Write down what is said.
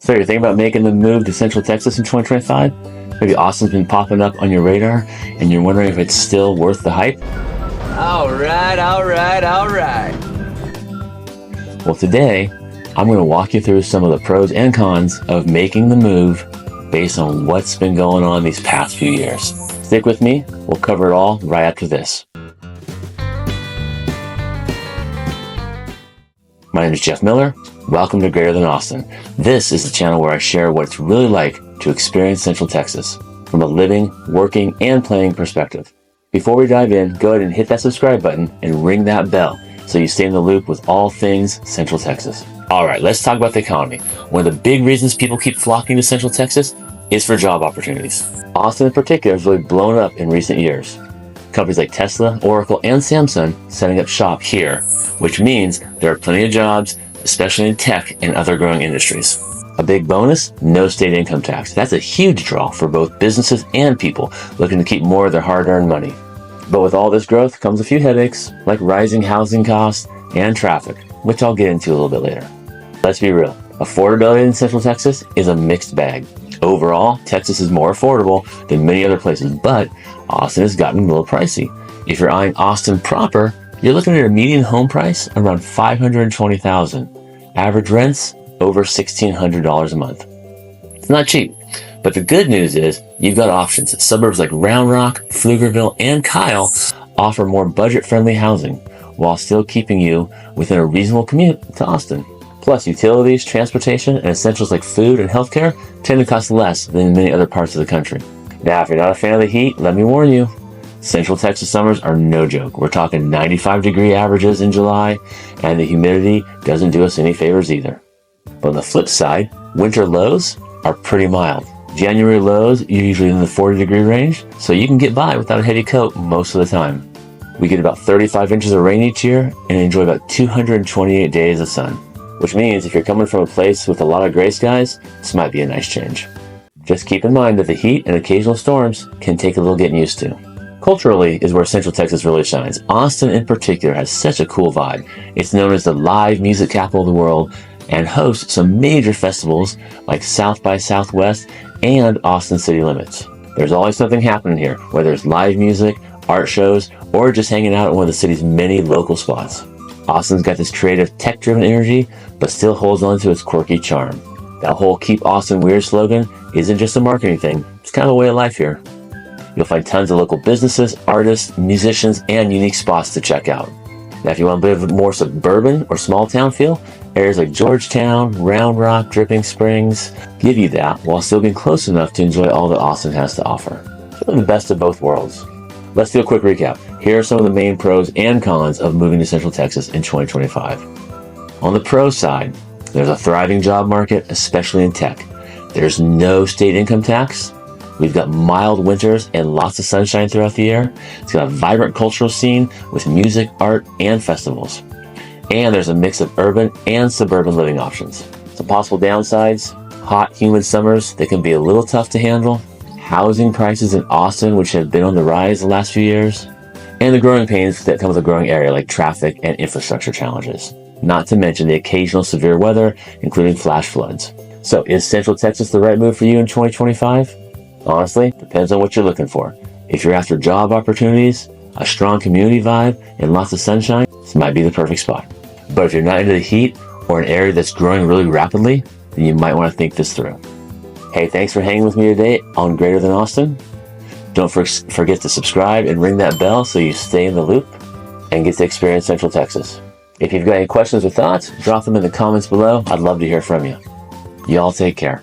So you're thinking about making the move to Central Texas in 2025? Maybe Austin's been popping up on your radar and you're wondering if it's still worth the hype? All right. Well, today I'm going to walk you through some of the pros and cons of making the move based on what's been going on these past few years. Stick with me, we'll cover it all right after this. My name is Jeff Miller. Welcome to Greater Than Austin. This is the channel where I share what it's really like to experience Central Texas from a living, working, and playing perspective. Before we dive in, go ahead and hit that subscribe button and ring that bell so you stay in the loop with all things Central Texas. All right, let's talk about the economy. One of the big reasons people keep flocking to Central Texas is for job opportunities. Austin in particular has really blown up in recent years. Companies like Tesla, Oracle, and Samsung setting up shop here, which means there are plenty of jobs, especially in tech and other growing industries. A big bonus, no state income tax. That's a huge draw for both businesses and people looking to keep more of their hard-earned money. But with all this growth comes a few headaches, like rising housing costs and traffic, which I'll get into a little bit later. Let's be real, affordability in Central Texas is a mixed bag. Overall, Texas is more affordable than many other places, but Austin has gotten a little pricey. If you're eyeing Austin proper, you're looking at a median home price around $520,000. Average rents over $1,600 a month. It's not cheap, but the good news is you've got options. Suburbs like Round Rock, Pflugerville, and Kyle offer more budget-friendly housing while still keeping you within a reasonable commute to Austin. Plus, utilities, transportation, and essentials like food and healthcare tend to cost less than in many other parts of the country. Now, if you're not a fan of the heat, let me warn you, Central Texas summers are no joke. We're talking 95-degree averages in July, and the humidity doesn't do us any favors either. But on the flip side, winter lows are pretty mild. January lows are usually in the 40-degree range, so you can get by without a heavy coat most of the time. We get about 35 inches of rain each year and enjoy about 228 days of sun. Which means if you're coming from a place with a lot of gray skies, this might be a nice change. Just keep in mind that the heat and occasional storms can take a little getting used to. Culturally is where Central Texas really shines. Austin in particular has such a cool vibe. It's known as the live music capital of the world and hosts some major festivals like South by Southwest and Austin City Limits. There's always something happening here, whether it's live music, art shows, or just hanging out at one of the city's many local spots. Austin's got this creative, tech-driven energy, but still holds on to its quirky charm. That whole Keep Austin Weird slogan isn't just a marketing thing, it's kind of a way of life here. You'll find tons of local businesses, artists, musicians, and unique spots to check out. Now, if you want a bit of a more suburban or small town feel, areas like Georgetown, Round Rock, Dripping Springs give you that while still being close enough to enjoy all that Austin has to offer. Really the best of both worlds. Let's do a quick recap. Here are some of the main pros and cons of moving to Central Texas in 2025. On the pro side, there's a thriving job market, especially in tech. There's no state income tax. We've got mild winters and lots of sunshine throughout the year. It's got a vibrant cultural scene with music, art, and festivals. And there's a mix of urban and suburban living options. Some possible downsides: hot, humid summers that can be a little tough to handle, housing prices in Austin, which have been on the rise the last few years, and the growing pains that come with a growing area like traffic and infrastructure challenges. Not to mention the occasional severe weather, including flash floods. So is Central Texas the right move for you in 2025? Honestly, depends on what you're looking for. If you're after job opportunities, a strong community vibe, and lots of sunshine, this might be the perfect spot. But if you're not into the heat or an area that's growing really rapidly, then you might want to think this through. Hey, thanks for hanging with me today on Greater Than Austin. Don't forget to subscribe and ring that bell so you stay in the loop and get to experience Central Texas. If you've got any questions or thoughts, drop them in the comments below. I'd love to hear from you. Y'all take care.